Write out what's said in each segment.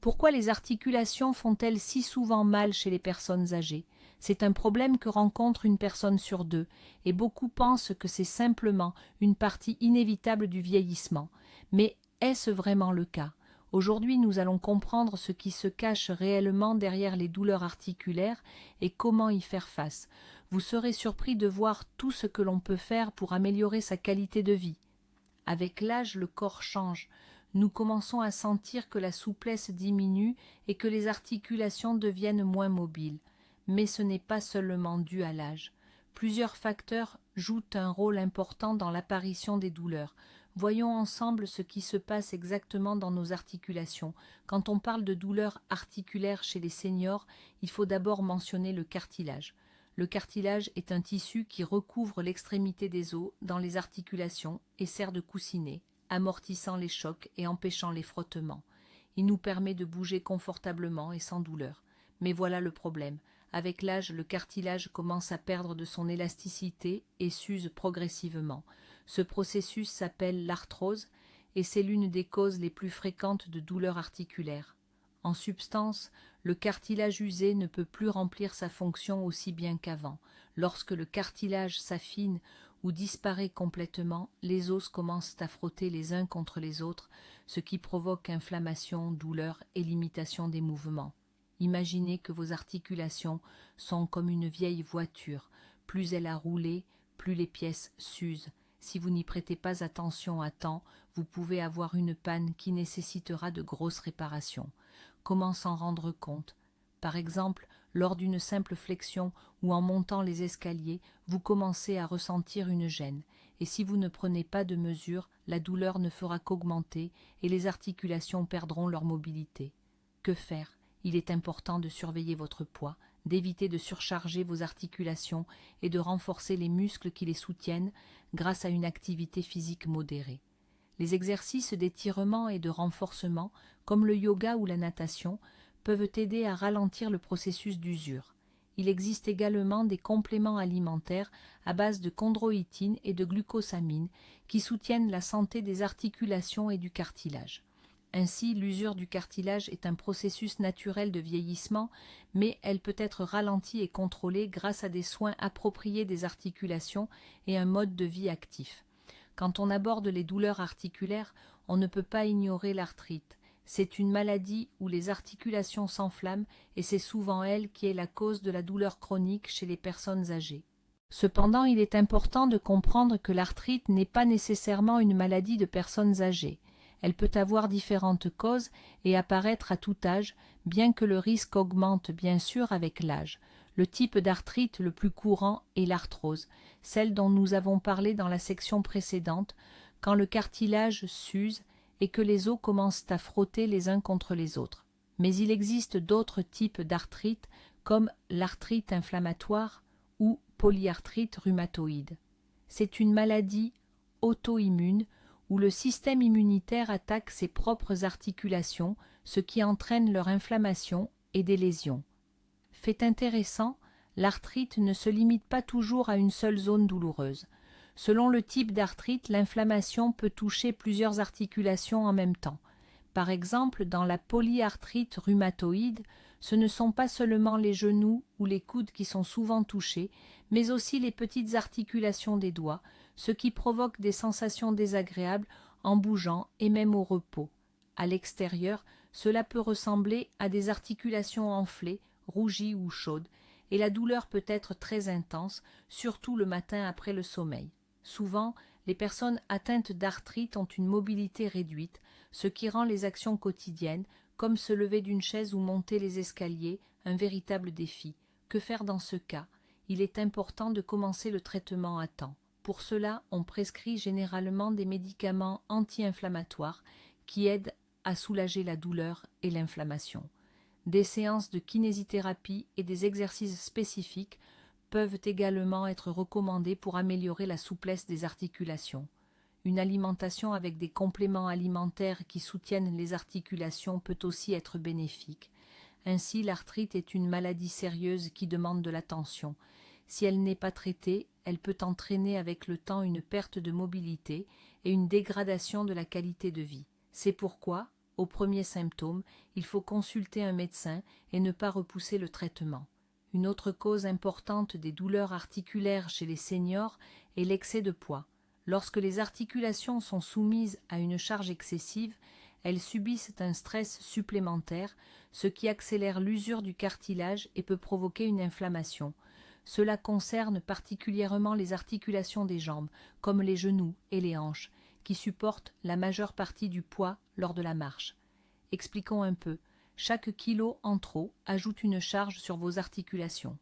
Pourquoi les articulations font-elles si souvent mal chez les personnes âgées? C'est un problème que rencontre une personne sur deux, et beaucoup pensent que c'est simplement une partie inévitable du vieillissement. Mais est-ce vraiment le cas? Aujourd'hui, nous allons comprendre ce qui se cache réellement derrière les douleurs articulaires et comment y faire face. Vous serez surpris de voir tout ce que l'on peut faire pour améliorer sa qualité de vie. Avec l'âge, le corps change. Nous commençons à sentir que la souplesse diminue et que les articulations deviennent moins mobiles. Mais ce n'est pas seulement dû à l'âge. Plusieurs facteurs jouent un rôle important dans l'apparition des douleurs. Voyons ensemble ce qui se passe exactement dans nos articulations. Quand on parle de douleurs articulaires chez les seniors, il faut d'abord mentionner le cartilage. Le cartilage est un tissu qui recouvre l'extrémité des os dans les articulations et sert de coussinet, amortissant les chocs et empêchant les frottements. Il nous permet de bouger confortablement et sans douleur. Mais voilà le problème. Avec l'âge, le cartilage commence à perdre de son élasticité et s'use progressivement. Ce processus s'appelle l'arthrose et c'est l'une des causes les plus fréquentes de douleurs articulaires. En substance, le cartilage usé ne peut plus remplir sa fonction aussi bien qu'avant. Lorsque le cartilage s'affine ou disparaît complètement, les os commencent à frotter les uns contre les autres, ce qui provoque inflammation, douleur et limitation des mouvements. Imaginez que vos articulations sont comme une vieille voiture. Plus elle a roulé, plus les pièces s'usent. Si vous n'y prêtez pas attention à temps, vous pouvez avoir une panne qui nécessitera de grosses réparations. Comment s'en rendre compte? Par exemple, lors d'une simple flexion ou en montant les escaliers, vous commencez à ressentir une gêne, et si vous ne prenez pas de mesures, la douleur ne fera qu'augmenter et les articulations perdront leur mobilité. Que faire? Il est important de surveiller votre poids, d'éviter de surcharger vos articulations et de renforcer les muscles qui les soutiennent grâce à une activité physique modérée. Les exercices d'étirement et de renforcement, comme le yoga ou la natation, peuvent aider à ralentir le processus d'usure. Il existe également des compléments alimentaires à base de chondroïtine et de glucosamine qui soutiennent la santé des articulations et du cartilage. Ainsi, l'usure du cartilage est un processus naturel de vieillissement, mais elle peut être ralentie et contrôlée grâce à des soins appropriés des articulations et un mode de vie actif. Quand on aborde les douleurs articulaires, on ne peut pas ignorer l'arthrite. C'est une maladie où les articulations s'enflamment et c'est souvent elle qui est la cause de la douleur chronique chez les personnes âgées. Cependant, il est important de comprendre que l'arthrite n'est pas nécessairement une maladie de personnes âgées. Elle peut avoir différentes causes et apparaître à tout âge, bien que le risque augmente bien sûr avec l'âge. Le type d'arthrite le plus courant est l'arthrose, celle dont nous avons parlé dans la section précédente, quand le cartilage s'use et que les os commencent à frotter les uns contre les autres. Mais il existe d'autres types d'arthrite, comme l'arthrite inflammatoire ou polyarthrite rhumatoïde. C'est une maladie auto-immune où le système immunitaire attaque ses propres articulations, ce qui entraîne leur inflammation et des lésions. Fait intéressant, l'arthrite ne se limite pas toujours à une seule zone douloureuse. Selon le type d'arthrite, l'inflammation peut toucher plusieurs articulations en même temps. Par exemple, dans la polyarthrite rhumatoïde, ce ne sont pas seulement les genoux ou les coudes qui sont souvent touchés, mais aussi les petites articulations des doigts, ce qui provoque des sensations désagréables en bougeant et même au repos. À l'extérieur, cela peut ressembler à des articulations enflées, rougies ou chaudes, et la douleur peut être très intense, surtout le matin après le sommeil. Souvent, les personnes atteintes d'arthrite ont une mobilité réduite, ce qui rend les actions quotidiennes, comme se lever d'une chaise ou monter les escaliers, un véritable défi. Que faire dans ce cas? Il est important de commencer le traitement à temps. Pour cela, on prescrit généralement des médicaments anti-inflammatoires qui aident à soulager la douleur et l'inflammation. Des séances de kinésithérapie et des exercices spécifiques peuvent également être recommandés pour améliorer la souplesse des articulations. Une alimentation avec des compléments alimentaires qui soutiennent les articulations peut aussi être bénéfique. Ainsi, l'arthrite est une maladie sérieuse qui demande de l'attention. Si elle n'est pas traitée, elle peut entraîner avec le temps une perte de mobilité et une dégradation de la qualité de vie. C'est pourquoi, Aux premiers symptômes, il faut consulter un médecin et ne pas repousser le traitement. Une autre cause importante des douleurs articulaires chez les seniors est l'excès de poids. Lorsque les articulations sont soumises à une charge excessive, elles subissent un stress supplémentaire, ce qui accélère l'usure du cartilage et peut provoquer une inflammation. Cela concerne particulièrement les articulations des jambes, comme les genoux et les hanches, qui supportent la majeure partie du poids lors de la marche. Expliquons un peu. Chaque kilo en trop ajoute une charge sur vos articulations.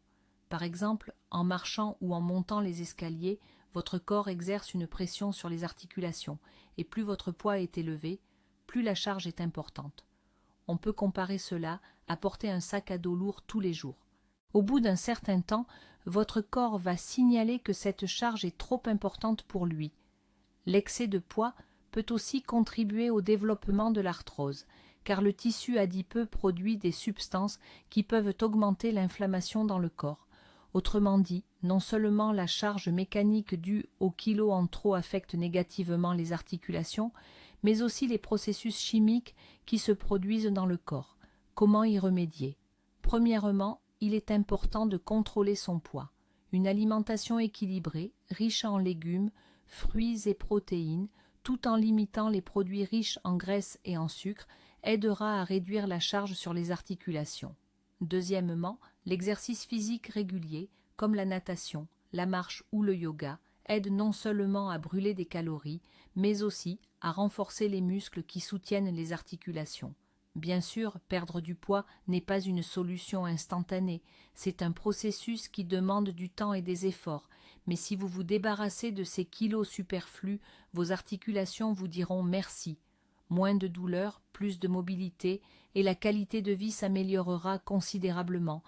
Par exemple, en marchant ou en montant les escaliers, votre corps exerce une pression sur les articulations, et plus votre poids est élevé, plus la charge est importante. On peut comparer cela à porter un sac à dos lourd tous les jours. Au bout d'un certain temps, votre corps va signaler que cette charge est trop importante pour lui. L'excès de poids peut aussi contribuer au développement de l'arthrose, car le tissu adipeux produit des substances qui peuvent augmenter l'inflammation dans le corps. Autrement dit, non seulement la charge mécanique due aux kilos en trop affecte négativement les articulations, mais aussi les processus chimiques qui se produisent dans le corps. Comment y remédier? Premièrement, il est important de contrôler son poids. Une alimentation équilibrée, riche en légumes, fruits et protéines, tout en limitant les produits riches en graisse et en sucre, aidera à réduire la charge sur les articulations. Deuxièmement, l'exercice physique régulier, comme la natation, la marche ou le yoga, aide non seulement à brûler des calories, mais aussi à renforcer les muscles qui soutiennent les articulations. Bien sûr, perdre du poids n'est pas une solution instantanée, c'est un processus qui demande du temps et des efforts, mais si vous vous débarrassez de ces kilos superflus, vos articulations vous diront merci. Moins de douleur, plus de mobilité, et la qualité de vie s'améliorera considérablement.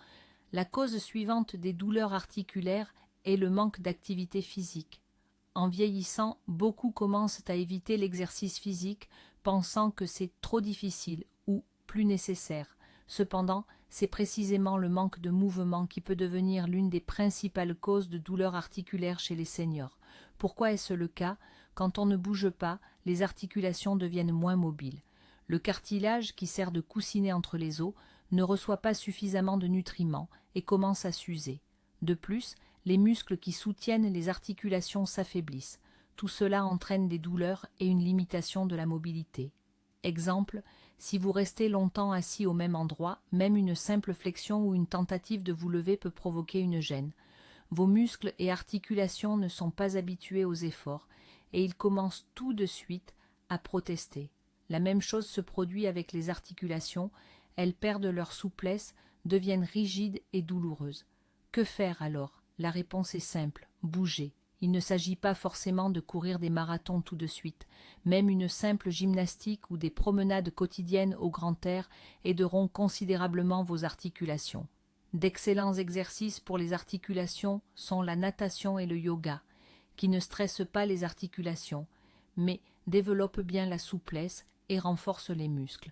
La cause suivante des douleurs articulaires est le manque d'activité physique. En vieillissant, beaucoup commencent à éviter l'exercice physique, pensant que c'est trop difficile ou plus nécessaire. Cependant, c'est précisément le manque de mouvement qui peut devenir l'une des principales causes de douleurs articulaires chez les seniors. Pourquoi est-ce le cas? Quand on ne bouge pas, les articulations deviennent moins mobiles. Le cartilage, qui sert de coussinet entre les os, ne reçoit pas suffisamment de nutriments et commence à s'user. De plus, les muscles qui soutiennent les articulations s'affaiblissent. Tout cela entraîne des douleurs et une limitation de la mobilité. Exemple, si vous restez longtemps assis au même endroit, même une simple flexion ou une tentative de vous lever peut provoquer une gêne. Vos muscles et articulations ne sont pas habitués aux efforts et ils commencent tout de suite à protester. La même chose se produit avec les articulations, elles perdent leur souplesse, deviennent rigides et douloureuses. Que faire alors? La réponse est simple, bouger. Il ne s'agit pas forcément de courir des marathons tout de suite. Même une simple gymnastique ou des promenades quotidiennes au grand air aideront considérablement vos articulations. D'excellents exercices pour les articulations sont la natation et le yoga, qui ne stressent pas les articulations, mais développent bien la souplesse et renforcent les muscles.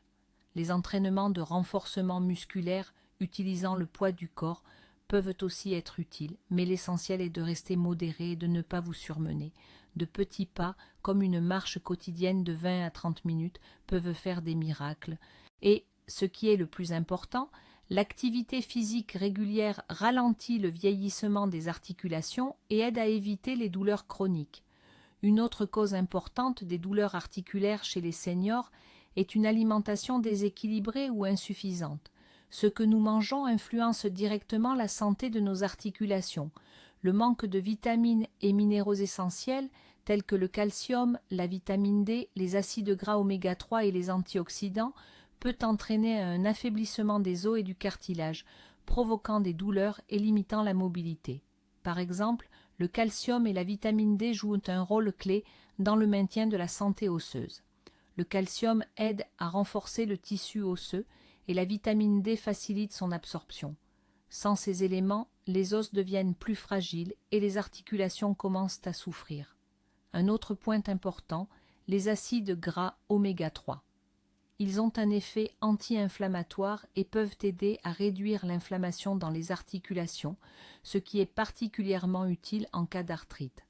Les entraînements de renforcement musculaire utilisant le poids du corps peuvent aussi être utiles, mais l'essentiel est de rester modéré et de ne pas vous surmener. De petits pas, comme une marche quotidienne de 20 à 30 minutes, peuvent faire des miracles. Et, ce qui est le plus important, l'activité physique régulière ralentit le vieillissement des articulations et aide à éviter les douleurs chroniques. Une autre cause importante des douleurs articulaires chez les seniors est une alimentation déséquilibrée ou insuffisante. Ce que nous mangeons influence directement la santé de nos articulations. Le manque de vitamines et minéraux essentiels, tels que le calcium, la vitamine D, les acides gras oméga 3 et les antioxydants, peut entraîner un affaiblissement des os et du cartilage, provoquant des douleurs et limitant la mobilité. Par exemple, le calcium et la vitamine D jouent un rôle clé dans le maintien de la santé osseuse. Le calcium aide à renforcer le tissu osseux et la vitamine D facilite son absorption. Sans ces éléments, les os deviennent plus fragiles et les articulations commencent à souffrir. Un autre point important, les acides gras oméga 3. Ils ont un effet anti-inflammatoire et peuvent aider à réduire l'inflammation dans les articulations, ce qui est particulièrement utile en cas d'arthrite.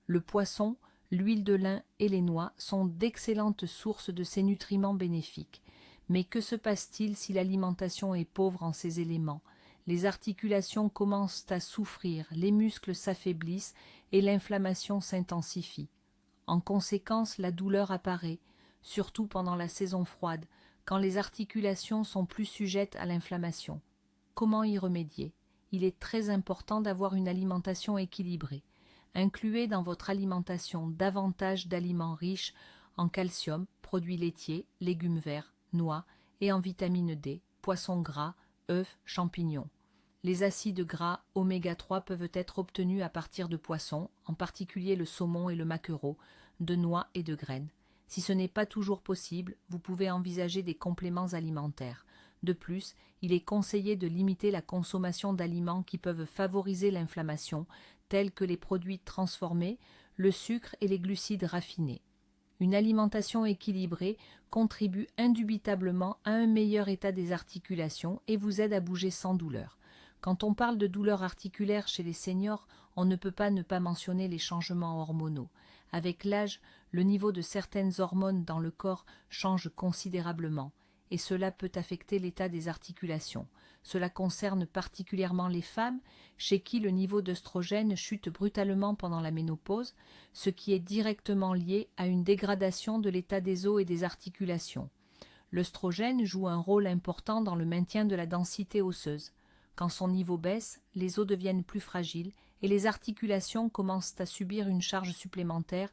Le poisson, l'huile de lin et les noix sont d'excellentes sources de ces nutriments bénéfiques. Mais que se passe-t-il si l'alimentation est pauvre en ces éléments? Les articulations commencent à souffrir, les muscles s'affaiblissent et l'inflammation s'intensifie. En conséquence, la douleur apparaît, surtout pendant la saison froide, quand les articulations sont plus sujettes à l'inflammation. Comment y remédier? Il est très important d'avoir une alimentation équilibrée. Incluez dans votre alimentation davantage d'aliments riches en calcium, produits laitiers, légumes verts, noix et en vitamine D, poissons gras, œufs, champignons. Les acides gras oméga 3 peuvent être obtenus à partir de poissons, en particulier le saumon et le maquereau, de noix et de graines. Si ce n'est pas toujours possible, vous pouvez envisager des compléments alimentaires. De plus, il est conseillé de limiter la consommation d'aliments qui peuvent favoriser l'inflammation, tels que les produits transformés, le sucre et les glucides raffinés. Une alimentation équilibrée contribue indubitablement à un meilleur état des articulations et vous aide à bouger sans douleur. Quand on parle de douleurs articulaires chez les seniors, on ne peut pas ne pas mentionner les changements hormonaux. Avec l'âge, le niveau de certaines hormones dans le corps change considérablement, et cela peut affecter l'état des articulations. Cela concerne particulièrement les femmes, chez qui le niveau d'œstrogène chute brutalement pendant la ménopause, ce qui est directement lié à une dégradation de l'état des os et des articulations. L'œstrogène joue un rôle important dans le maintien de la densité osseuse. Quand son niveau baisse, les os deviennent plus fragiles et les articulations commencent à subir une charge supplémentaire.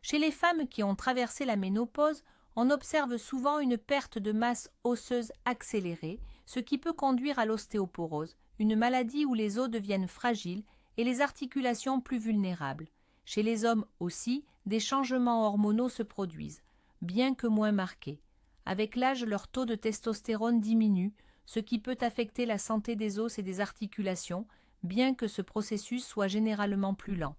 Chez les femmes qui ont traversé la ménopause, on observe souvent une perte de masse osseuse accélérée, ce qui peut conduire à l'ostéoporose, une maladie où les os deviennent fragiles et les articulations plus vulnérables. Chez les hommes aussi, des changements hormonaux se produisent, bien que moins marqués. Avec l'âge, leur taux de testostérone diminue, ce qui peut affecter la santé des os et des articulations, bien que ce processus soit généralement plus lent.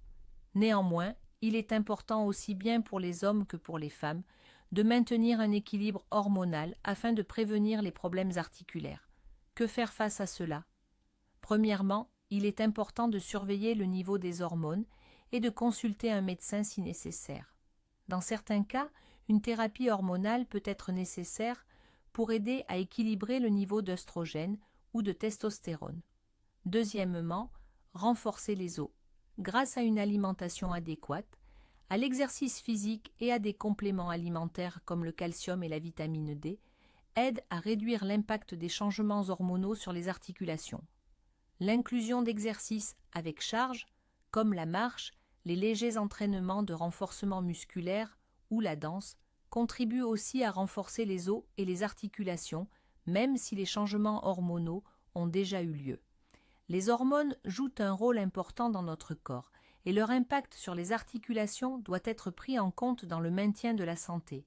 Néanmoins, il est important aussi bien pour les hommes que pour les femmes de maintenir un équilibre hormonal afin de prévenir les problèmes articulaires. Que faire face à cela? Premièrement, il est important de surveiller le niveau des hormones et de consulter un médecin si nécessaire. Dans certains cas, une thérapie hormonale peut être nécessaire pour aider à équilibrer le niveau d'œstrogène ou de testostérone. Deuxièmement, renforcer les os. Grâce à une alimentation adéquate, à l'exercice physique et à des compléments alimentaires comme le calcium et la vitamine D, aide à réduire l'impact des changements hormonaux sur les articulations. L'inclusion d'exercices avec charge, comme la marche, les légers entraînements de renforcement musculaire ou la danse, contribue aussi à renforcer les os et les articulations, même si les changements hormonaux ont déjà eu lieu. Les hormones jouent un rôle important dans notre corps, et leur impact sur les articulations doit être pris en compte dans le maintien de la santé.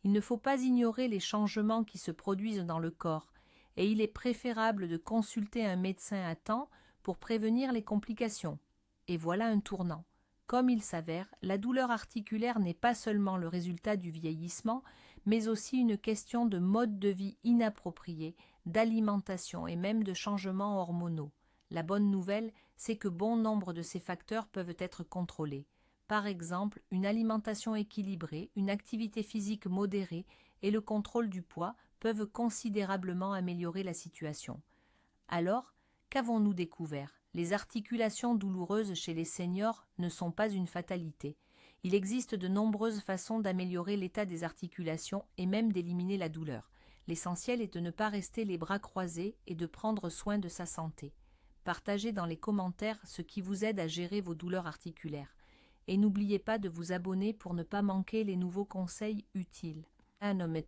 Il ne faut pas ignorer les changements qui se produisent dans le corps, et il est préférable de consulter un médecin à temps pour prévenir les complications. Et voilà un tournant. Comme il s'avère, la douleur articulaire n'est pas seulement le résultat du vieillissement, mais aussi une question de mode de vie inapproprié, d'alimentation et même de changements hormonaux. La bonne nouvelle, c'est que bon nombre de ces facteurs peuvent être contrôlés. Par exemple, une alimentation équilibrée, une activité physique modérée et le contrôle du poids peuvent considérablement améliorer la situation. Alors, qu'avons-nous découvert? Les articulations douloureuses chez les seniors ne sont pas une fatalité. Il existe de nombreuses façons d'améliorer l'état des articulations et même d'éliminer la douleur. L'essentiel est de ne pas rester les bras croisés et de prendre soin de sa santé. Partagez dans les commentaires ce qui vous aide à gérer vos douleurs articulaires. Et n'oubliez pas de vous abonner pour ne pas manquer les nouveaux conseils utiles. Anomets.